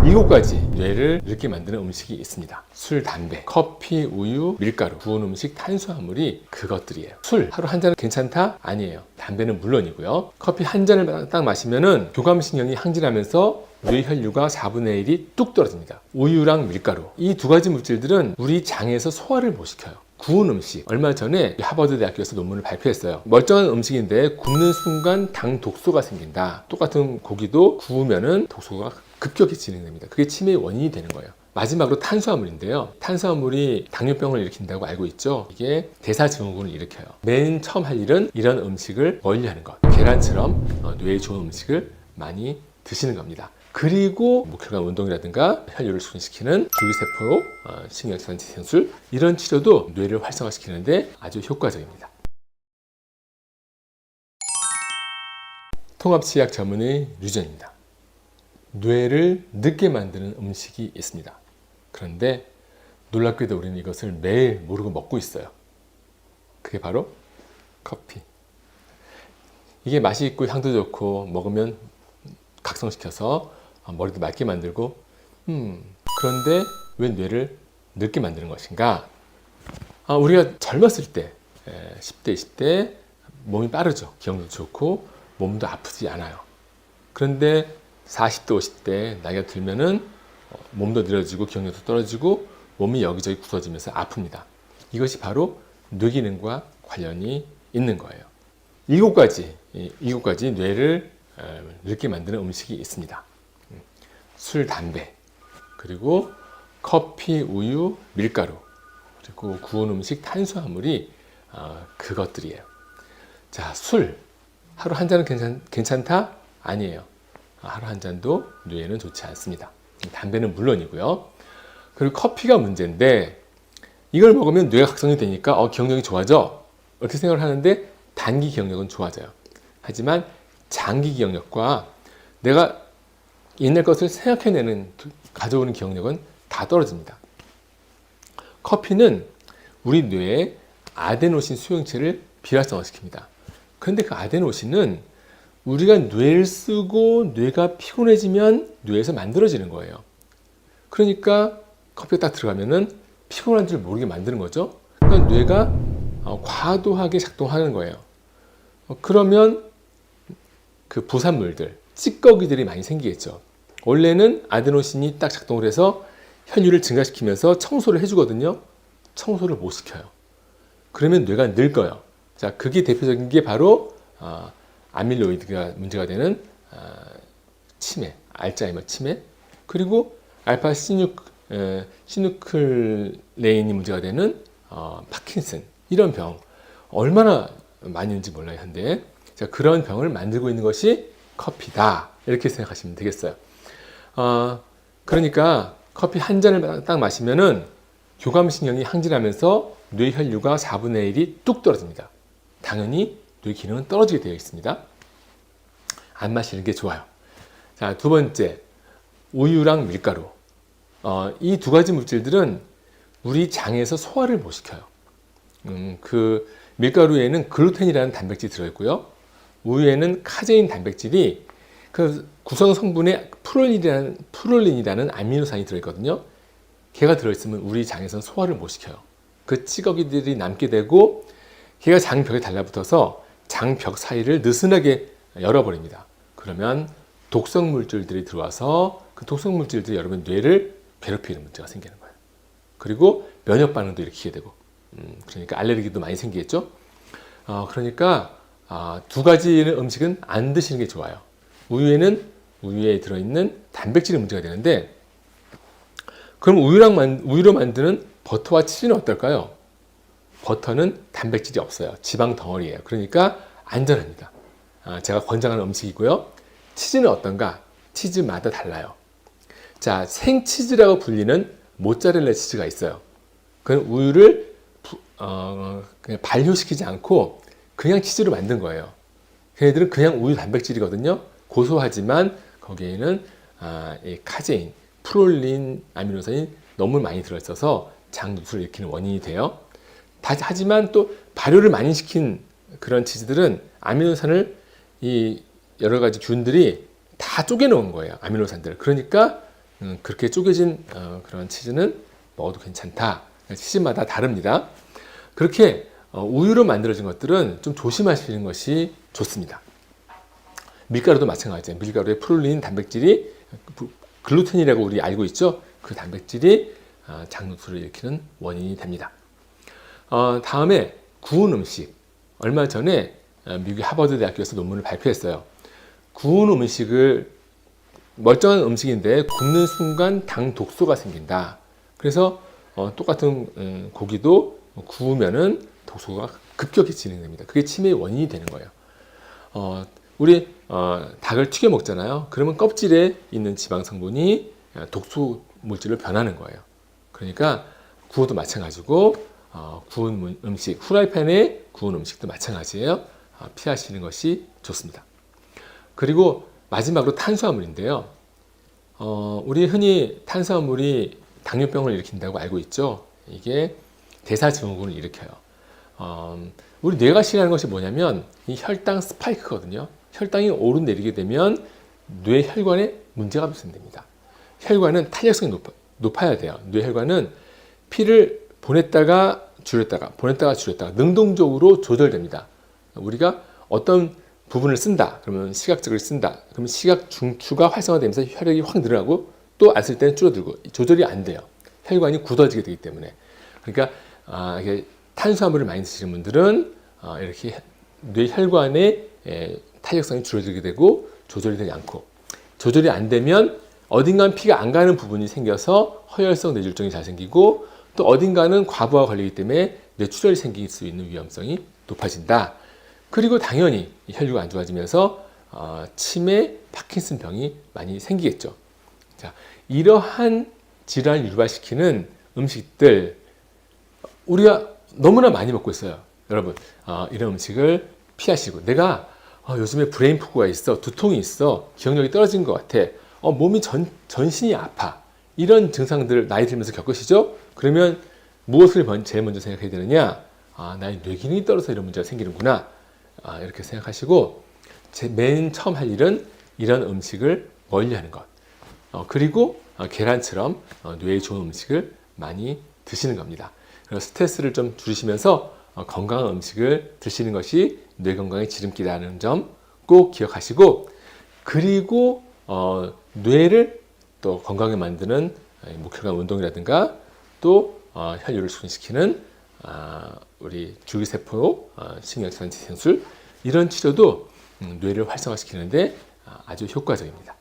7가지 뇌를 늙게 만드는 음식이 있습니다. 술, 담배, 커피, 우유, 밀가루, 구운 음식, 탄수화물이 그것들이에요. 술 하루 한 잔은 괜찮다? 아니에요. 담배는 물론이고요. 커피 한 잔을 딱 마시면은 교감신경이 항진하면서 뇌 혈류가 4분의 1이 뚝 떨어집니다. 우유랑 밀가루, 이 2가지 물질들은 우리 장에서 소화를 못 시켜요. 구운 음식, 얼마 전에 하버드 대학교에서 논문을 발표했어요. 멀쩡한 음식인데 굽는 순간 당 독소가 생긴다. 똑같은 고기도 구우면은 독소가 급격히 진행됩니다. 그게 치매의 원인이 되는 거예요. 마지막으로 탄수화물인데요. 탄수화물이 당뇨병을 일으킨다고 알고 있죠. 이게 대사증후군을 일으켜요. 맨 처음 할 일은 이런 음식을 멀리하는 것. 계란처럼 뇌에 좋은 음식을 많이 드시는 겁니다. 그리고 목혈관 운동이라든가 혈류를 수분시키는 줄기세포, 신경전달센술, 이런 치료도 뇌를 활성화시키는데 아주 효과적입니다. 통합치약 전문의 류전입니다. 뇌를 늙게 만드는 음식이 있습니다. 그런데 놀랍게도 우리는 이것을 매일 모르고 먹고 있어요. 그게 바로 커피. 이게 맛이 있고 향도 좋고 먹으면 각성시켜서 머리도 맑게 만들고 그런데 왜 뇌를 늙게 만드는 것인가? 우리가 젊었을 때 10대, 20대 몸이 빠르죠. 기억력도 좋고 몸도 아프지 않아요. 그런데 40대, 50대 나이가 들면은 몸도 느려지고 기억력도 떨어지고 몸이 여기저기 굳어지면서 아픕니다. 이것이 바로 뇌기능과 관련이 있는 거예요. 7가지 뇌를 늙게 만드는 음식이 있습니다. 술, 담배, 그리고 커피, 우유, 밀가루, 그리고 구운 음식, 탄수화물이 그것들이에요. 자, 술 하루 한 잔은 괜찮다? 아니에요. 하루 한 잔도 뇌에는 좋지 않습니다. 담배는 물론이고요. 그리고 커피가 문제인데 이걸 먹으면 뇌가 각성이 되니까 기억력이 좋아져 이렇게 생각을 하는데 단기 기억력은 좋아져요. 하지만 장기 기억력과 내가 옛날 것을 생각해내는 가져오는 기억력은 다 떨어집니다. 커피는 우리 뇌에 아데노신 수용체를 비활성화시킵니다. 그런데 그 아데노신은 우리가 뇌를 쓰고 뇌가 피곤해지면 뇌에서 만들어지는 거예요. 그러니까 커피가 딱 들어가면은 피곤한 줄 모르게 만드는 거죠. 그러니까 뇌가 과도하게 작동하는 거예요. 그러면 그 부산물들, 찌꺼기들이 많이 생기겠죠. 원래는 아데노신이 딱 작동을 해서 혈류를 증가시키면서 청소를 해주거든요. 청소를 못 시켜요. 그러면 뇌가 늙어요. 자, 그게 대표적인 게 바로 아밀로이드가 문제가 되는 치매, 알츠하이머 치매, 그리고 알파 시누클레인이 문제가 되는 파킨슨, 이런 병 얼마나 많이 있는지 몰라요. 한데 자, 그런 병을 만들고 있는 것이 커피다 이렇게 생각하시면 되겠어요. 그러니까 커피 한 잔을 딱 마시면은 교감신경이 항진하면서 뇌 혈류가 4분의 1이 뚝 떨어집니다. 당연히 뇌 기능은 떨어지게 되어 있습니다. 안 마시는 게 좋아요. 자, 2번째, 우유랑 밀가루. 이 2가지 물질들은 우리 장에서 소화를 못 시켜요. 그 밀가루에는 글루텐이라는 단백질이 들어있고요. 우유에는 카제인 단백질이 그 구성 성분에 프롤린이라는 아미노산이 들어있거든요. 걔가 들어있으면 우리 장에서는 소화를 못 시켜요. 그 찌꺼기들이 남게 되고 걔가 장벽에 달라붙어서 장벽 사이를 느슨하게 열어버립니다. 그러면 독성 물질들이 들어와서 그 독성 물질들이 여러분 뇌를 괴롭히는 문제가 생기는 거예요. 그리고 면역 반응도 일으키게 되고 그러니까 알레르기도 많이 생기겠죠. 그러니까 2가지 음식은 안 드시는 게 좋아요. 우유에 들어있는 단백질이 문제가 되는데 그럼 우유로 만드는 버터와 치즈는 어떨까요? 버터는 단백질이 없어요. 지방 덩어리예요. 그러니까 안전합니다. 제가 권장하는 음식이고요. 치즈는 어떤가? 치즈마다 달라요. 자, 생치즈라고 불리는 모짜렐라 치즈가 있어요. 그건 우유를 그냥 발효시키지 않고 그냥 치즈로 만든 거예요. 걔네들은 그냥 우유 단백질이거든요. 고소하지만 거기에는 이 카제인, 프롤린 아미노산이 너무 많이 들어있어서 장 누수를 일으키는 원인이 돼요. 하지만 또 발효를 많이 시킨 그런 치즈들은 아미노산을 이 여러 가지 균들이 다 쪼개놓은 거예요. 아미노산들. 그러니까 그렇게 쪼개진 그런 치즈는 먹어도 괜찮다. 치즈마다 다릅니다. 그렇게 우유로 만들어진 것들은 좀 조심하시는 것이 좋습니다. 밀가루도 마찬가지예요. 밀가루에 프롤린 단백질이 글루텐이라고 우리 알고 있죠. 그 단백질이 장누수를 일으키는 원인이 됩니다. 다음에 구운 음식. 얼마 전에 미국의 하버드 대학교에서 논문을 발표했어요. 구운 음식을 멀쩡한 음식인데 굽는 순간 당 독소가 생긴다. 그래서 똑같은 고기도 구우면은 독소가 급격히 진행됩니다. 그게 치매의 원인이 되는 거예요. 우리 닭을 튀겨 먹잖아요. 그러면 껍질에 있는 지방 성분이 독소 물질로 변하는 거예요. 그러니까 구워도 마찬가지고 구운 음식, 후라이팬에 구운 음식도 마찬가지예요. 피하시는 것이 좋습니다. 그리고 마지막으로 탄수화물인데요. 우리 흔히 탄수화물이 당뇨병을 일으킨다고 알고 있죠. 이게 대사증후군을 일으켜요. 우리 뇌가 싫어하는 것이 뭐냐면 이 혈당 스파이크거든요. 혈당이 오르내리게 되면 뇌 혈관에 문제가 발생됩니다. 혈관은 탄력성이 높아야 돼요. 뇌 혈관은 피를 보냈다가 줄였다가 능동적으로 조절됩니다. 우리가 어떤 부분을 쓴다. 그러면 시각적을 쓴다. 그러면 시각 중추가 활성화되면서 혈액이 확 늘어나고 또 안 쓸 때는 줄어들고 조절이 안 돼요. 혈관이 굳어지게 되기 때문에. 그러니까 이게 탄수화물을 많이 드시는 분들은 이렇게 뇌 혈관의 탄력성이 줄어들게 되고 조절이 되지 않고 조절이 안 되면 어딘가는 피가 안 가는 부분이 생겨서 허혈성 뇌졸중이 잘 생기고 또 어딘가는 과부하가 걸리기 때문에 뇌출혈이 생길 수 있는 위험성이 높아진다. 그리고 당연히 혈류가 안 좋아지면서 치매, 파킨슨 병이 많이 생기겠죠. 자, 이러한 질환을 유발시키는 음식들 우리가 너무나 많이 먹고 있어요. 여러분, 이런 음식을 피하시고 내가 요즘에 브레인 포그가 있어, 두통이 있어, 기억력이 떨어진 것 같아, 몸이 전신이 아파 이런 증상들 나이 들면서 겪으시죠? 그러면 무엇을 제일 먼저 생각해야 되느냐? 나의 뇌기능이 떨어져서 이런 문제가 생기는구나. 이렇게 생각하시고 맨 처음 할 일은 이런 음식을 멀리하는 것. 그리고 계란처럼 뇌에 좋은 음식을 많이 드시는 겁니다. 그래서 스트레스를 좀 줄이시면서 건강한 음식을 드시는 것이 뇌 건강의 지름길이라는 점 꼭 기억하시고 그리고 뇌를 또 건강하게 만드는 목혈관 운동이라든가 또 혈류를 순환시키는 우리 줄기세포 신경전달 재생술 이런 치료도 뇌를 활성화시키는데 아주 효과적입니다.